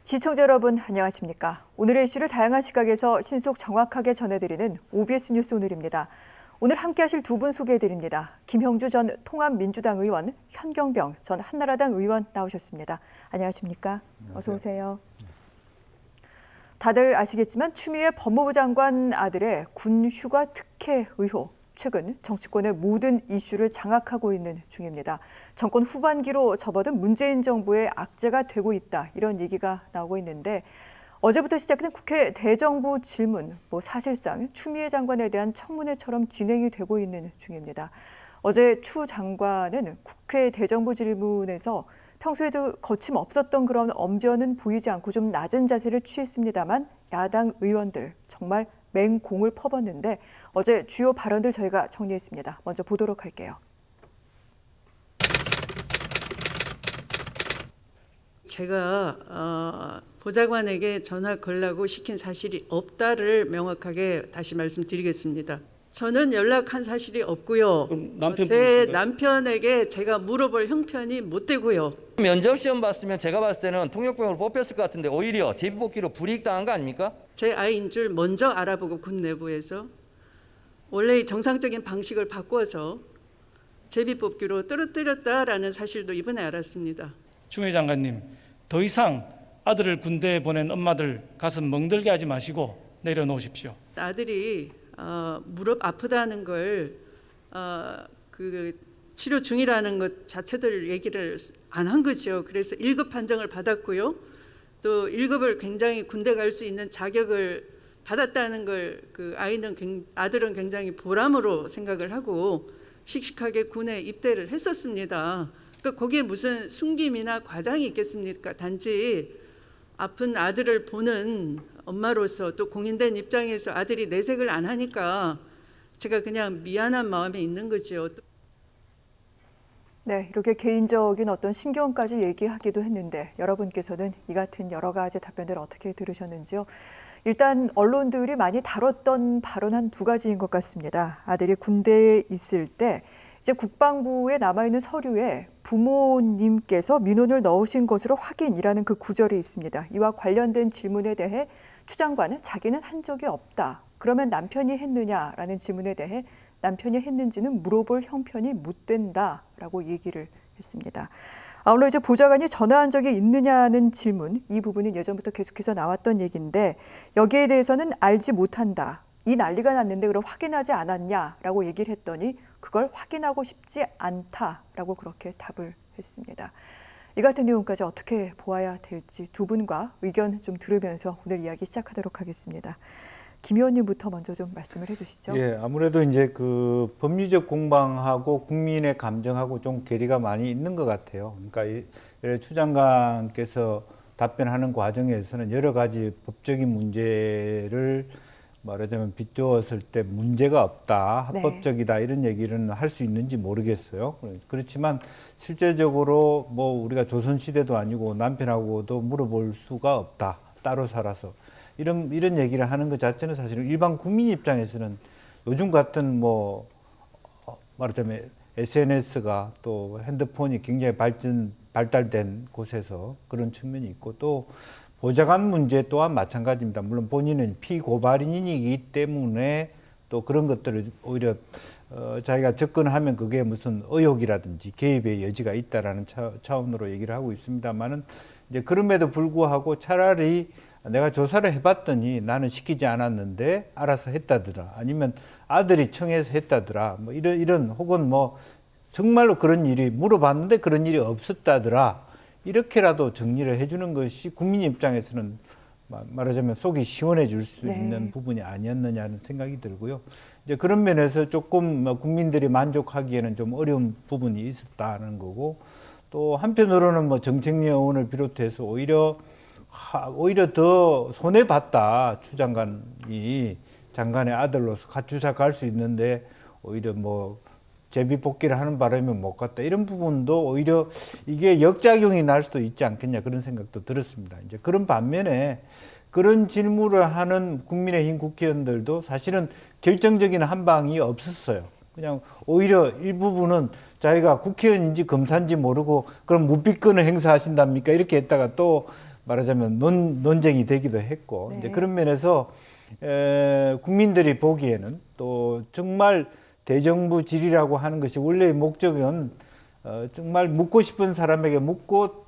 시청자 여러분 안녕하십니까? 오늘의 이슈를 다양한 시각에서 신속 정확하게 전해드리는 OBS 뉴스 오늘입니다. 오늘 함께하실 두 분 소개해드립니다. 김형주 전 통합민주당 의원, 현경병 전 한나라당 의원 나오셨습니다. 안녕하십니까? 어서 오세요. 다들 아시겠지만 추미애 법무부 장관 아들의 군 휴가 특혜 의혹. 최근 정치권의 모든 이슈를 장악하고 있는 중입니다. 정권 후반기로 접어든 문재인 정부의 악재가 되고 있다. 이런 얘기가 나오고 있는데 어제부터 시작된 국회 대정부 질문, 사실상 추미애 장관에 대한 청문회처럼 진행이 되고 있는 중입니다. 어제 추 장관은 국회 대정부 질문에서 평소에도 거침없었던 그런 언변은 보이지 않고 좀 낮은 자세를 취했습니다만 야당 의원들 정말 맹공을 퍼붓는데 어제 주요 발언들 저희가 정리했습니다. 먼저 보도록 할게요. 제가 보좌관에게 전화 걸라고 시킨 사실이 없다를 명확하게 다시 말씀드리겠습니다. 저는 연락한 사실이 없고요. 제 남편에게 제가 물어볼 형편이 못 되고요. 면접 시험 봤으면 제가 봤을 때는 통역병으로 뽑혔을 것 같은데 오히려 제비뽑기로 불이익 당한 거 아닙니까? 제 아이인 줄 먼저 알아보고 군 내부에서 원래의 정상적인 방식을 바꿔서 제비뽑기로 떨어뜨렸다라는 사실도 이번에 알았습니다. 추미애 장관님, 더 이상 아들을 군대에 보낸 엄마들 가슴 멍들게 하지 마시고 내려놓으십시오. 아들이 무릎 아프다는 걸 치료 중이라는 것 자체들 얘기를 안 한 거죠. 그래서 1급 판정을 받았고요. 또 1급을 굉장히 군대 갈 수 있는 자격을 받았다는 걸 아들은 굉장히 보람으로 생각을 하고 씩씩하게 군에 입대를 했었습니다. 그러니까 거기에 무슨 숨김이나 과장이 있겠습니까? 단지 아픈 아들을 보는 엄마로서 또 공인된 입장에서 아들이 내색을 안 하니까 제가 그냥 미안한 마음이 있는 거죠. 네, 이렇게 개인적인 어떤 심경까지 얘기하기도 했는데 여러분께서는 이 같은 여러 가지 답변들 어떻게 들으셨는지요? 일단 언론들이 많이 다뤘던 발언 한 두 가지인 것 같습니다. 아들이 군대에 있을 때 이제 국방부에 남아있는 서류에 부모님께서 민원을 넣으신 것으로 확인이라는 그 구절이 있습니다. 이와 관련된 질문에 대해 추 장관은 자기는 한 적이 없다. 그러면 남편이 했느냐라는 질문에 대해 남편이 했는지는 물어볼 형편이 못 된다라고 얘기를 했습니다. 아울러 이제 보좌관이 전화한 적이 있느냐는 질문, 이 부분은 예전부터 계속해서 나왔던 얘기인데 여기에 대해서는 알지 못한다. 이 난리가 났는데 그럼 확인하지 않았냐라고 얘기를 했더니 그걸 확인하고 싶지 않다라고 그렇게 답을 했습니다. 이 같은 내용까지 어떻게 보아야 될지 두 분과 의견 좀 들으면서 오늘 이야기 시작하도록 하겠습니다. 김 의원님부터 먼저 좀 말씀을 해주시죠. 예, 아무래도 이제 그 법리적 공방하고 국민의 감정하고 좀 괴리가 많이 있는 것 같아요. 그러니까 추 장관께서 답변하는 과정에서는 여러 가지 법적인 문제를 말하자면 빗대었을 때 문제가 없다, 합법적이다 이런 얘기는 할 수 있는지 모르겠어요. 그렇지만 실제적으로 우리가 조선시대도 아니고 남편하고도 물어볼 수가 없다, 따로 살아서. 이런 얘기를 하는 것 자체는 사실은 일반 국민 입장에서는 요즘 같은 말하자면 SNS가 또 핸드폰이 굉장히 발달된 곳에서 그런 측면이 있고 또 보좌관 문제 또한 마찬가지입니다. 물론 본인은 피고발인이기 때문에 또 그런 것들을 오히려 자기가 접근하면 그게 무슨 의혹이라든지 개입의 여지가 있다라는 차원으로 얘기를 하고 있습니다만은 이제 그럼에도 불구하고 차라리 내가 조사를 해봤더니 나는 시키지 않았는데 알아서 했다더라. 아니면 아들이 청해서 했다더라. 이런 혹은 정말로 그런 일이 물어봤는데 그런 일이 없었다더라. 이렇게라도 정리를 해주는 것이 국민 입장에서는 말하자면 속이 시원해질 수 있는 부분이 아니었느냐는 생각이 들고요. 이제 그런 면에서 조금 국민들이 만족하기에는 좀 어려운 부분이 있었다는 거고 또 한편으로는 정책위 의원을 비롯해서 오히려 더 손해봤다. 추 장관이 장관의 아들로서 가추사 갈 수 있는데 오히려 제비뽑기를 하는 바람에 못 갔다. 이런 부분도 오히려 이게 역작용이 날 수도 있지 않겠냐 그런 생각도 들었습니다. 이제 그런 반면에 그런 질문을 하는 국민의힘 국회의원들도 사실은 결정적인 한 방이 없었어요. 그냥 오히려 일부분은 자기가 국회의원인지 검사인지 모르고 그럼 무비권을 행사하신답니까? 이렇게 했다가 또 말하자면 논쟁이 되기도 했고 네. 이제 그런 면에서 국민들이 보기에는 또 정말 대정부 질의라고 하는 것이 원래의 목적은 정말 묻고 싶은 사람에게 묻고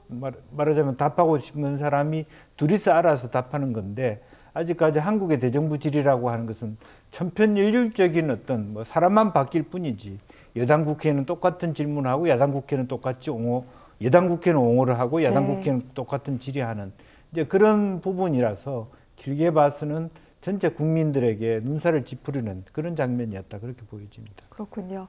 말하자면 답하고 싶은 사람이 둘이서 알아서 답하는 건데 아직까지 한국의 대정부 질의라고 하는 것은 천편일률적인 어떤 뭐 사람만 바뀔 뿐이지 여당 국회는 똑같은 질문하고 야당 국회는 똑같이 여당 국회는 옹호를 하고 야당 네. 국회는 똑같은 질의하는 이제 그런 부분이라서 길게 봐서는 전체 국민들에게 눈살을 찌푸리는 그런 장면이었다 그렇게 보여집니다. 그렇군요.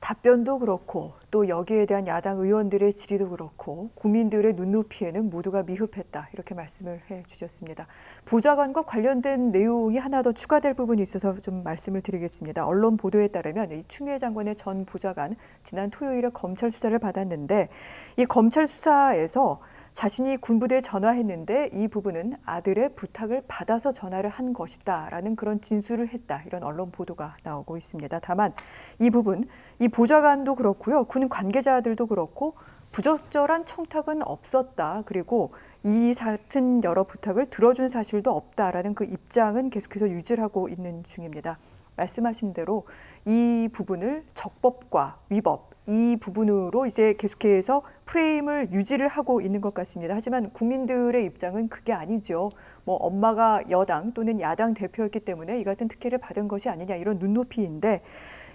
답변도 그렇고 또 여기에 대한 야당 의원들의 질의도 그렇고 국민들의 눈높이에는 모두가 미흡했다 이렇게 말씀을 해주셨습니다. 보좌관과 관련된 내용이 하나 더 추가될 부분이 있어서 좀 말씀을 드리겠습니다. 언론 보도에 따르면 이 추미애 장관의 전 보좌관 지난 토요일에 검찰 수사를 받았는데 이 검찰 수사에서 자신이 군부대에 전화했는데 이 부분은 아들의 부탁을 받아서 전화를 한 것이다라는 그런 진술을 했다. 이런 언론 보도가 나오고 있습니다. 다만 이 부분, 이 보좌관도 그렇고요. 군 관계자들도 그렇고 부적절한 청탁은 없었다. 그리고 이 같은 여러 부탁을 들어준 사실도 없다라는 그 입장은 계속해서 유지를 하고 있는 중입니다. 말씀하신 대로 이 부분을 적법과 위법 이 부분으로 이제 계속해서 프레임을 유지를 하고 있는 것 같습니다. 하지만 국민들의 입장은 그게 아니죠. 뭐 엄마가 여당 또는 야당 대표였기 때문에 이 같은 특혜를 받은 것이 아니냐 이런 눈높이인데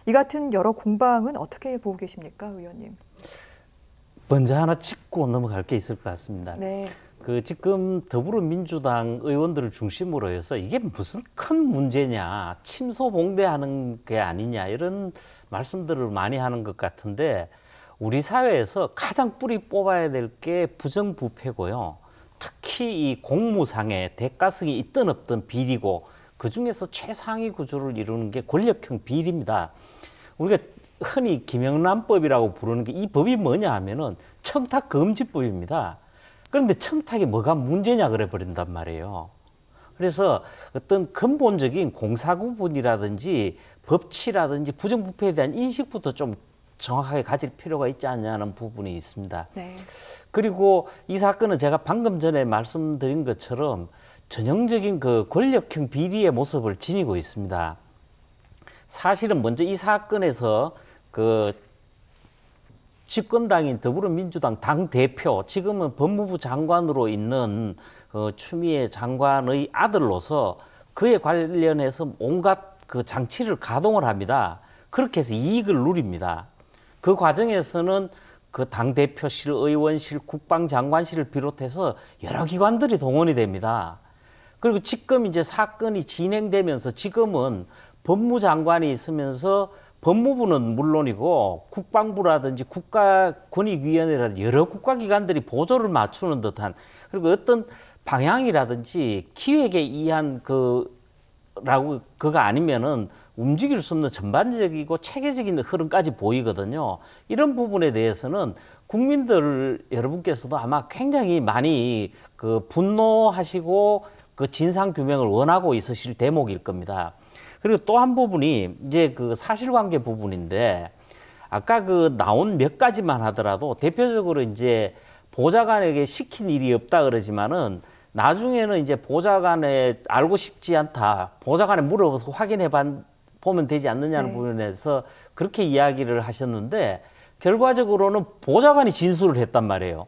이 같은 여러 공방은 어떻게 보고 계십니까, 의원님? 먼저 하나 짚고 넘어갈 게 있을 것 같습니다. 네. 지금 더불어민주당 의원들을 중심으로 해서 이게 무슨 큰 문제냐, 침소봉대하는 게 아니냐 이런 말씀들을 많이 하는 것 같은데 우리 사회에서 가장 뿌리 뽑아야 될 게 부정부패고요. 특히 이 공무상의 대가성이 있든 없든 비리고 그중에서 최상위 구조를 이루는 게 권력형 비리입니다. 우리가 흔히 김영란법이라고 부르는 게 이 법이 뭐냐 하면은 청탁금지법입니다. 그런데 청탁이 뭐가 문제냐 그래 버린단 말이에요. 그래서 어떤 근본적인 공사구분이라든지 법치라든지 부정부패에 대한 인식부터 좀 정확하게 가질 필요가 있지 않냐는 부분이 있습니다. 네. 그리고 이 사건은 제가 방금 전에 말씀드린 것처럼 전형적인 그 권력형 비리의 모습을 지니고 있습니다. 사실은 먼저 이 사건에서 그 집권당인 더불어민주당 당대표, 지금은 법무부 장관으로 있는 추미애 장관의 아들로서 그에 관련해서 온갖 그 장치를 가동을 합니다. 그렇게 해서 이익을 누립니다. 그 과정에서는 그 당대표실, 의원실, 국방장관실을 비롯해서 여러 기관들이 동원이 됩니다. 그리고 지금 이제 사건이 진행되면서 지금은 법무장관이 있으면서 법무부는 물론이고 국방부라든지 국가권익위원회라든지 여러 국가기관들이 보조를 맞추는 듯한 그리고 어떤 방향이라든지 기획에 의한 그가 아니면은 움직일 수 없는 전반적이고 체계적인 흐름까지 보이거든요. 이런 부분에 대해서는 국민들 여러분께서도 아마 굉장히 많이 그 분노하시고 그 진상 규명을 원하고 있으실 대목일 겁니다. 그리고 또 한 부분이 이제 그 사실관계 부분인데 아까 그 나온 몇 가지만 하더라도 대표적으로 이제 보좌관에게 시킨 일이 없다 그러지만은 나중에는 이제 보좌관에 알고 싶지 않다. 보좌관에 물어봐서 확인해 보면 되지 않느냐는 네. 부분에서 그렇게 이야기를 하셨는데 결과적으로는 보좌관이 진술을 했단 말이에요.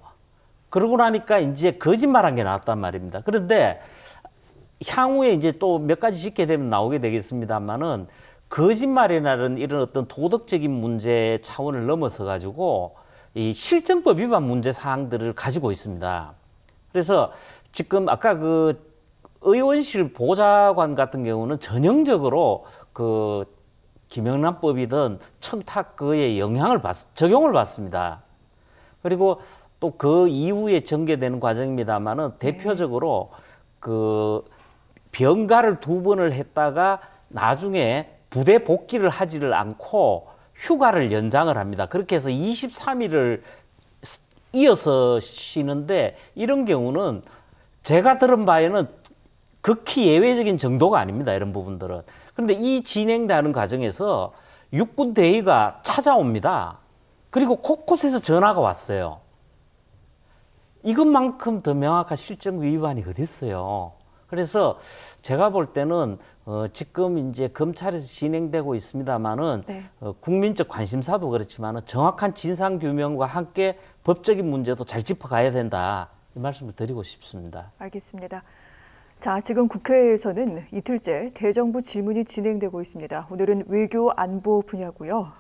그러고 나니까 이제 거짓말한 게 나왔단 말입니다. 그런데 향후에 이제 또 몇 가지 짚게 되면 나오게 되겠습니다만은 거짓말이라는 이런 어떤 도덕적인 문제 차원을 넘어서 가지고 이 실정법 위반 문제 사항들을 가지고 있습니다. 그래서 지금 아까 그 의원실 보좌관 같은 경우는 전형적으로 그 김영란법이든 청탁 그에 적용을 받습니다. 그리고 또 그 이후에 전개되는 과정입니다만은 대표적으로 그 병가를 2번을 했다가 나중에 부대 복귀를 하지를 않고 휴가를 연장을 합니다. 그렇게 해서 23일을 이어서 쉬는데 이런 경우는 제가 들은 바에는 극히 예외적인 정도가 아닙니다. 이런 부분들은. 그런데 이 진행되는 과정에서 육군 대위가 찾아옵니다. 그리고 곳곳에서 전화가 왔어요. 이것만큼 더 명확한 실정 위반이 어디 있어요. 그래서 제가 볼 때는 지금 이제 검찰에서 진행되고 있습니다만은 네. 국민적 관심사도 그렇지만은 정확한 진상 규명과 함께 법적인 문제도 잘 짚어가야 된다. 이 말씀을 드리고 싶습니다. 알겠습니다. 자, 지금 국회에서는 이틀째 대정부 질문이 진행되고 있습니다. 오늘은 외교 안보 분야고요.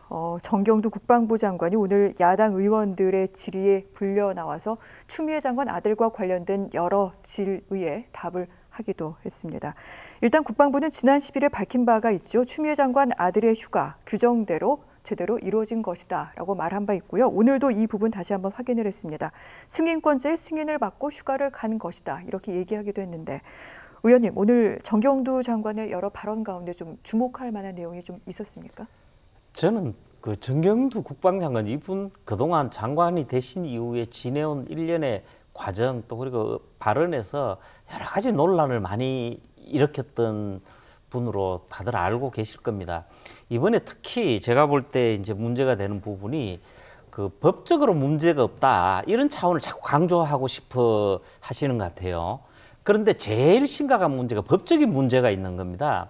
정경두 국방부 장관이 오늘 야당 의원들의 질의에 불려 나와서 추미애 장관 아들과 관련된 여러 질의에 답을 하기도 했습니다. 일단 국방부는 지난 10일에 밝힌 바가 있죠. 추미애 장관 아들의 휴가 규정대로 제대로 이루어진 것이다 라고 말한 바 있고요. 오늘도 이 부분 다시 한번 확인을 했습니다. 승인권자의 승인을 받고 휴가를 간 것이다 이렇게 얘기하기도 했는데 의원님 오늘 정경두 장관의 여러 발언 가운데 좀 주목할 만한 내용이 좀 있었습니까? 저는 그 정경두 국방장관 이분 그동안 장관이 되신 이후에 지내온 일련의 과정 또 그리고 발언에서 여러 가지 논란을 많이 일으켰던 분으로 다들 알고 계실 겁니다. 이번에 특히 제가 볼 때 이제 문제가 되는 부분이 그 법적으로 문제가 없다 이런 차원을 자꾸 강조하고 싶어 하시는 것 같아요. 그런데 제일 심각한 문제가 법적인 문제가 있는 겁니다.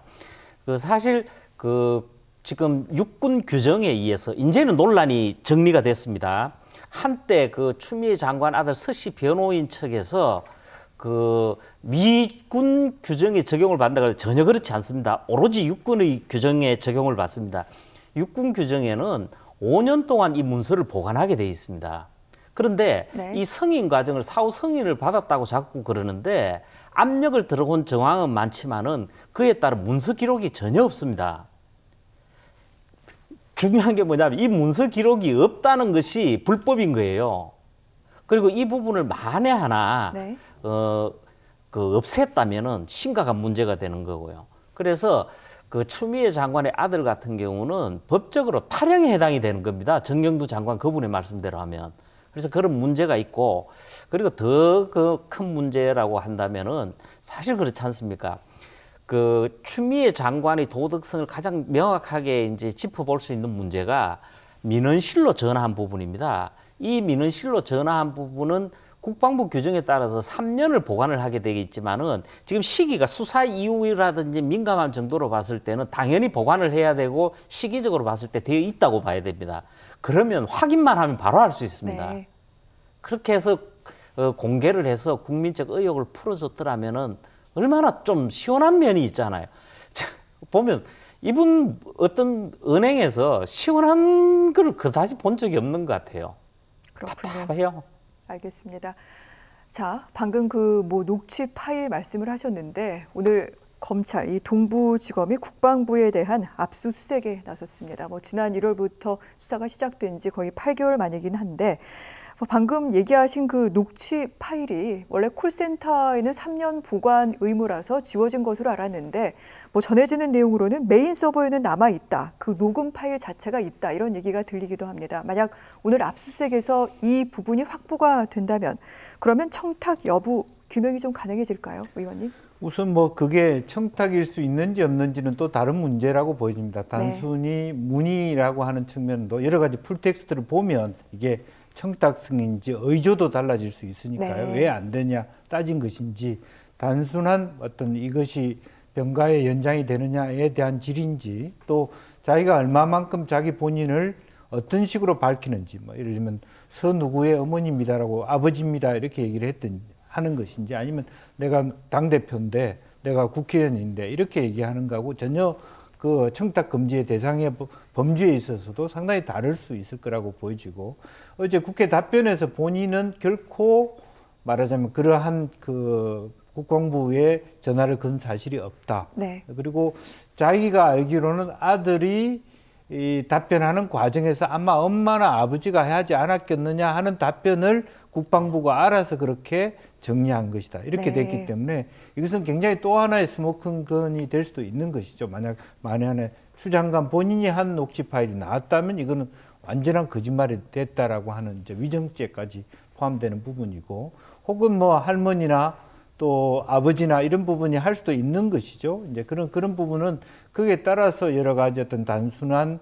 그 사실 그 지금 육군 규정에 의해서 이제는 논란이 정리가 됐습니다. 한때 그 추미애 장관 아들 서씨 변호인 측에서 그 미군 규정에 적용을 받는다 그래서 전혀 그렇지 않습니다. 오로지 육군의 규정에 적용을 받습니다. 육군 규정에는 5년 동안 이 문서를 보관하게 돼 있습니다. 그런데 네. 이 승인 과정을 사후 승인을 받았다고 자꾸 그러는데 압력을 들어온 정황은 많지만은 그에 따른 문서 기록이 전혀 없습니다. 중요한 게 뭐냐면 이 문서 기록이 없다는 것이 불법인 거예요. 그리고 이 부분을 만에 하나 네. 그 없앴다면은 심각한 문제가 되는 거고요. 그래서 그 추미애 장관의 아들 같은 경우는 법적으로 탈영에 해당이 되는 겁니다. 정경두 장관 그분의 말씀대로 하면. 그래서 그런 문제가 있고 그리고 더 그 큰 문제라고 한다면은 사실 그렇지 않습니까? 그 추미애 장관의 도덕성을 가장 명확하게 이제 짚어볼 수 있는 문제가 민원실로 전화한 부분입니다. 이 민원실로 전화한 부분은 국방부 규정에 따라서 3년을 보관을 하게 되겠지만은 지금 시기가 수사 이후라든지 민감한 정도로 봤을 때는 당연히 보관을 해야 되고 시기적으로 봤을 때 되어 있다고 봐야 됩니다. 그러면 확인만 하면 바로 할 수 있습니다. 네. 그렇게 해서 공개를 해서 국민적 의혹을 풀어줬더라면은 얼마나 좀 시원한 면이 있잖아요. 보면 이분 어떤 은행에서 시원한 걸 그다지 본 적이 없는 것 같아요. 그렇군요. 답답해요. 알겠습니다. 자, 방금 그 뭐 녹취 파일 말씀을 하셨는데 오늘 검찰 이 동부지검이 국방부에 대한 압수수색에 나섰습니다. 뭐 지난 1월부터 수사가 시작된 지 거의 8개월 만이긴 한데 방금 얘기하신 그 녹취 파일이 원래 콜센터에는 3년 보관 의무라서 지워진 것으로 알았는데 뭐 전해지는 내용으로는 메인 서버에는 남아 있다. 그 녹음 파일 자체가 있다. 이런 얘기가 들리기도 합니다. 만약 오늘 압수수색에서 이 부분이 확보가 된다면 그러면 청탁 여부 규명이 좀 가능해질까요, 의원님? 우선 뭐 그게 청탁일 수 있는지 없는지는 또 다른 문제라고 보여집니다. 단순히 문의라고 하는 측면도 여러 가지 풀텍스트를 보면 이게 청탁성인지 의조도 달라질 수 있으니까요. 네. 왜 안 되냐 따진 것인지 단순한 어떤 이것이 병가의 연장이 되느냐에 대한 질인지 또 자기가 얼마만큼 자기 본인을 어떤 식으로 밝히는지 뭐 예를 들면 서 누구의 어머니입니다라고 아버지입니다 이렇게 얘기를 하는 것인지 아니면 내가 당대표인데 내가 국회의원인데 이렇게 얘기하는 거하고 전혀 그 청탁 금지의 대상의 범주에 있어서도 상당히 다를 수 있을 거라고 보여지고 어제 국회 답변에서 본인은 결코 말하자면 그러한 그 국방부에 전화를 건 사실이 없다. 네. 그리고 자기가 알기로는 아들이 이 답변하는 과정에서 아마 엄마나 아버지가 하지 않았겠느냐 하는 답변을 국방부가 알아서 그렇게 정리한 것이다. 이렇게 네. 됐기 때문에 이것은 굉장히 또 하나의 스모킹건이 될 수도 있는 것이죠. 만약에 추 장관 본인이 한 녹취 파일이 나왔다면 이거는 완전한 거짓말이 됐다라고 하는 이제 위정죄까지 포함되는 부분이고 혹은 뭐 할머니나 또 아버지나 이런 부분이 할 수도 있는 것이죠. 이제 그런 부분은 그에 따라서 여러 가지 어떤 단순한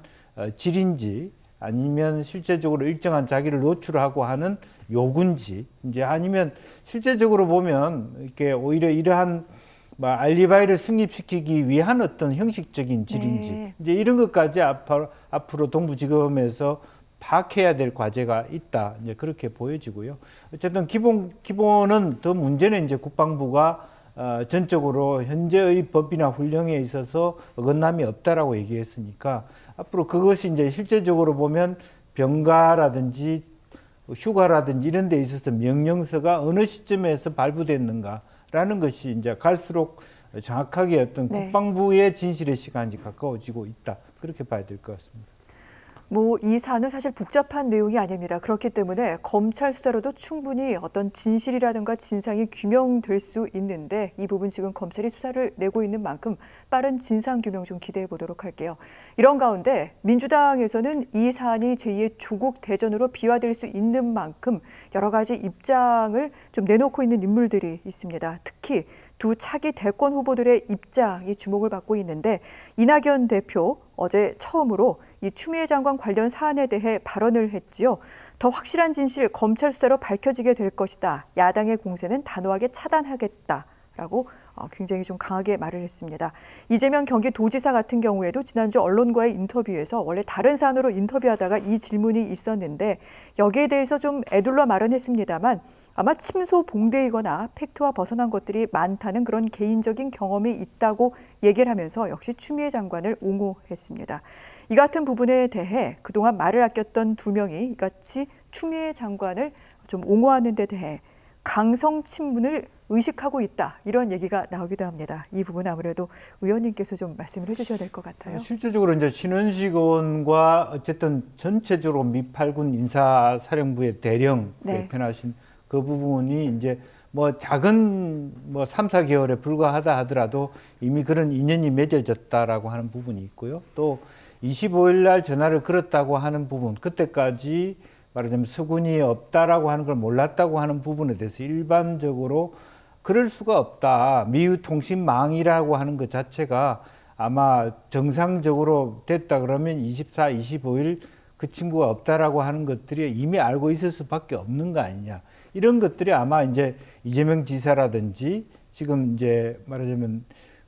질인지 아니면 실제적으로 일정한 자기를 노출하고 하는 요구인지 이제 아니면 실제적으로 보면 이렇게 오히려 이러한 뭐 알리바이를 성립시키기 위한 어떤 형식적인 질인지 네. 이제 이런 것까지 앞으로 동부지검에서 파악해야 될 과제가 있다. 이제 그렇게 보여지고요. 어쨌든 기본은 더 문제는 이제 국방부가 전적으로 현재의 법이나 훈령에 있어서 어긋남이 없다라고 얘기했으니까 앞으로 그것이 이제 실제적으로 보면 병가라든지 휴가라든지 이런 데 있어서 명령서가 어느 시점에서 발부됐는가라는 것이 이제 갈수록 정확하게 어떤 네. 국방부의 진실의 시간이 가까워지고 있다. 그렇게 봐야 될 것 같습니다. 뭐 이 사안은 사실 복잡한 내용이 아닙니다. 그렇기 때문에 검찰 수사로도 충분히 어떤 진실이라든가 진상이 규명될 수 있는데 이 부분 지금 검찰이 수사를 내고 있는 만큼 빠른 진상 규명 좀 기대해 보도록 할게요. 이런 가운데 민주당에서는 이 사안이 제2의 조국 대전으로 비화될 수 있는 만큼 여러 가지 입장을 좀 내놓고 있는 인물들이 있습니다. 특히 두 차기 대권 후보들의 입장이 주목을 받고 있는데 이낙연 대표 어제 처음으로 이 추미애 장관 관련 사안에 대해 발언을 했지요. 더 확실한 진실 검찰 수사로 밝혀지게 될 것이다. 야당의 공세는 단호하게 차단하겠다라고 굉장히 좀 강하게 말을 했습니다. 이재명 경기도지사 같은 경우에도 지난주 언론과의 인터뷰에서 원래 다른 사안으로 인터뷰하다가 이 질문이 있었는데 여기에 대해서 좀 애둘러 말은 했습니다만 아마 침소봉대이거나 팩트와 벗어난 것들이 많다는 그런 개인적인 경험이 있다고 얘기를 하면서 역시 추미애 장관을 옹호했습니다. 이 같은 부분에 대해 그동안 말을 아꼈던 두 명이 이같이 추미애 장관을 좀 옹호하는 데 대해 강성 친문을 의식하고 있다. 이런 얘기가 나오기도 합니다. 이 부분 아무래도 의원님께서 좀 말씀을 해주셔야 될 것 같아요. 실질적으로 이제 신원식 의원과 어쨌든 전체적으로 미 8군 인사사령부의 대령 네. 대표하신 그 부분이 이제 뭐 작은 뭐 3, 4개월에 불과하다 하더라도 이미 그런 인연이 맺어졌다라고 하는 부분이 있고요. 또 25일 날 전화를 걸었다고 하는 부분, 그때까지 말하자면 서군이 없다라고 하는 걸 몰랐다고 하는 부분에 대해서 일반적으로 그럴 수가 없다. 미유통신망이라고 하는 것 자체가 아마 정상적으로 됐다 그러면 24, 25일 그 친구가 없다라고 하는 것들이 이미 알고 있을 수밖에 없는 거 아니냐. 이런 것들이 아마 이제 이재명 지사라든지 지금 이제 말하자면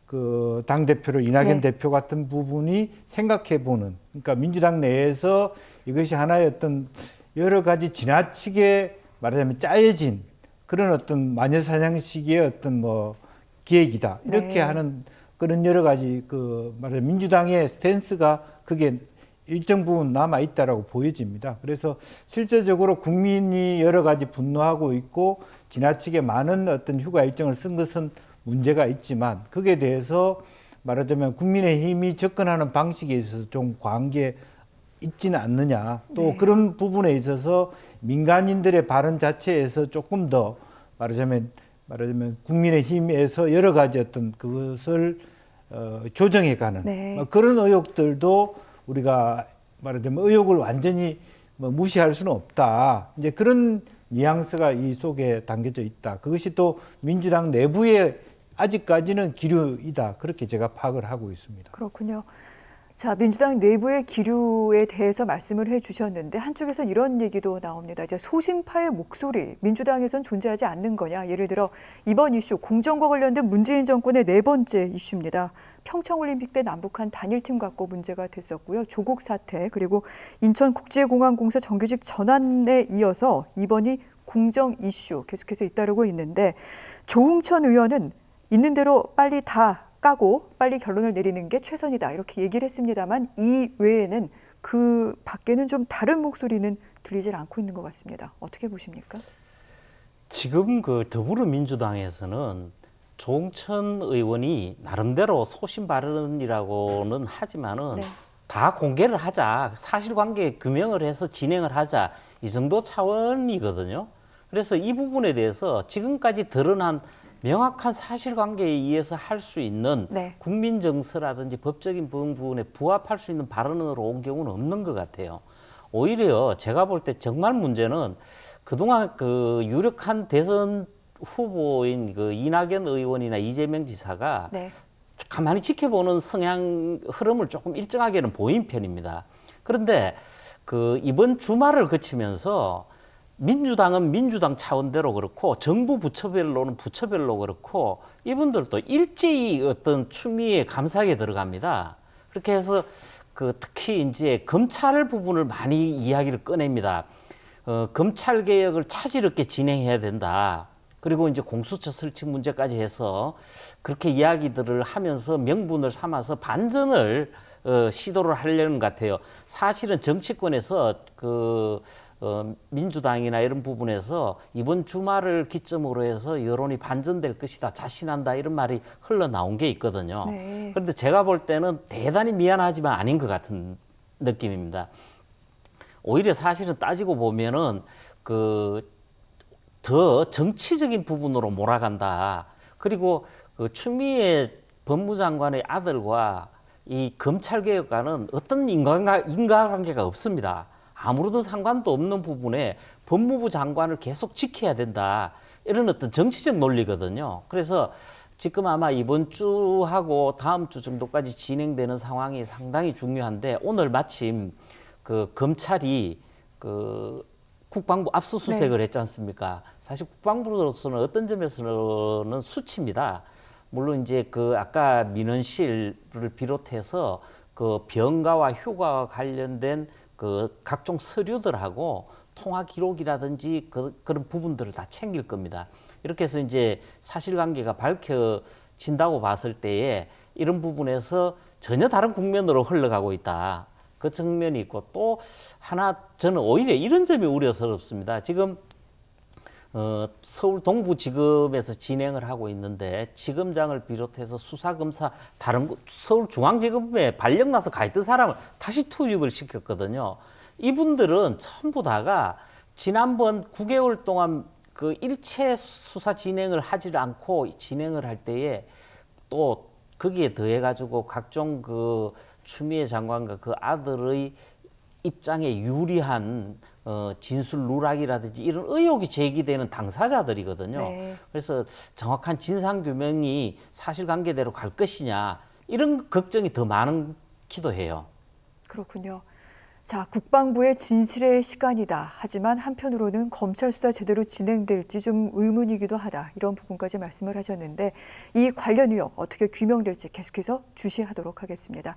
그 당대표로 이낙연 네. 대표 같은 부분이 생각해 보는, 그러니까 민주당 내에서 이것이 하나의 어떤 여러 가지 지나치게 말하자면 짜여진 그런 어떤 마녀사냥식의 어떤 뭐 기획이다. 이렇게 네. 하는 그런 여러 가지 그 말하자면 민주당의 스탠스가 그게 일정 부분 남아 있다라고 보여집니다. 그래서 실제적으로 국민이 여러 가지 분노하고 있고 지나치게 많은 어떤 휴가 일정을 쓴 것은 문제가 있지만 거기에 대해서 말하자면 국민의힘이 접근하는 방식에 있어서 좀 과한 게 있지는 않느냐. 또 네. 그런 부분에 있어서 민간인들의 발언 자체에서 조금 더 말하자면 국민의힘에서 여러 가지 어떤 그것을 조정해가는 네. 그런 의혹들도 우리가 말하자면 의혹을 완전히 뭐 무시할 수는 없다. 이제 그런 뉘앙스가 이 속에 담겨져 있다. 그것이 또 민주당 내부에 아직까지는 기류이다. 그렇게 제가 파악을 하고 있습니다. 그렇군요. 자, 민주당 내부의 기류에 대해서 말씀을 해주셨는데 한쪽에서는 이런 얘기도 나옵니다. 이제 소신파의 목소리, 민주당에선 존재하지 않는 거냐. 예를 들어 이번 이슈, 공정과 관련된 문재인 정권의 네 번째 이슈입니다. 평창올림픽 때 남북한 단일팀 갖고 문제가 됐었고요. 조국 사태, 그리고 인천국제공항공사 정규직 전환에 이어서 이번이 공정 이슈 계속해서 잇따르고 있는데 조응천 의원은 있는 대로 빨리 다 까고 빨리 결론을 내리는 게 최선이다 이렇게 얘기를 했습니다만 이 외에는 그 밖에는 좀 다른 목소리는 들리질 않고 있는 것 같습니다. 어떻게 보십니까? 지금 그 더불어민주당에서는 조응천 의원이 나름대로 소신 발언이라고는 하지만은 네. 다 공개를 하자, 사실관계 규명을 해서 진행을 하자 이 정도 차원이거든요. 그래서 이 부분에 대해서 지금까지 드러난 명확한 사실관계에 의해서 할 수 있는 네. 국민 정서라든지 법적인 부분에 부합할 수 있는 발언으로 온 경우는 없는 것 같아요. 오히려 제가 볼 때 정말 문제는 그동안 그 유력한 대선 후보인 그 이낙연 의원이나 이재명 지사가 네. 가만히 지켜보는 성향 흐름을 조금 일정하게는 보인 편입니다. 그런데 그 이번 주말을 거치면서 민주당은 민주당 차원대로 그렇고 정부 부처별로는 부처별로 그렇고 이분들도 일제히 어떤 추미애 감사에 들어갑니다. 그렇게 해서 그 특히 이제 검찰 부분을 많이 이야기를 꺼냅니다. 검찰 개혁을 차질 없게 진행해야 된다. 그리고 이제 공수처 설치 문제까지 해서 그렇게 이야기들을 하면서 명분을 삼아서 반전을 시도를 하려는 것 같아요. 사실은 정치권에서 민주당이나 이런 부분에서 이번 주말을 기점으로 해서 여론이 반전될 것이다, 자신한다 이런 말이 흘러나온 게 있거든요. 네. 그런데 제가 볼 때는 대단히 미안하지만 아닌 것 같은 느낌입니다. 오히려 사실은 따지고 보면은 더 정치적인 부분으로 몰아간다. 그리고 추미애 법무장관의 아들과 이 검찰개혁과는 어떤 인과관계가 없습니다. 아무런 상관도 없는 부분에 법무부 장관을 계속 지켜야 된다. 이런 어떤 정치적 논리거든요. 그래서 지금 아마 이번 주하고 다음 주 정도까지 진행되는 상황이 상당히 중요한데 오늘 마침 검찰이 국방부 압수수색을 했지 않습니까? 사실 국방부로서는 어떤 점에서는 수치입니다. 물론 이제 아까 민원실을 비롯해서 병가와 휴가와 관련된 각종 서류들하고 통화 기록이라든지 그런 부분들을 다 챙길 겁니다. 이렇게 해서 이제 사실관계가 밝혀진다고 봤을 때에 이런 부분에서 전혀 다른 국면으로 흘러가고 있다. 그 측면이 있고 또 하나 저는 오히려 이런 점이 우려스럽습니다. 지금 서울 동부지검에서 진행을 하고 있는데 지검장을 비롯해서 수사검사 다른 서울중앙지검에 발령 나서 가 있던 사람을 다시 투입을 시켰거든요. 이분들은 전부 다가 지난번 9개월 동안 일체 수사 진행을 하지 않고 진행을 할 때에 또 거기에 더해 가지고 각종 추미애 장관과 그 아들의 입장에 유리한 진술 누락이라든지 이런 의혹이 제기되는 당사자들이거든요. 네. 그래서 정확한 진상규명이 사실관계대로 갈 것이냐 이런 걱정이 더 많기도 해요. 그렇군요. 자, 국방부의 진실의 시간이다. 하지만 한편으로는 검찰 수사 제대로 진행될지 좀 의문이기도 하다. 이런 부분까지 말씀을 하셨는데 이 관련 의혹 어떻게 규명될지 계속해서 주시하도록 하겠습니다.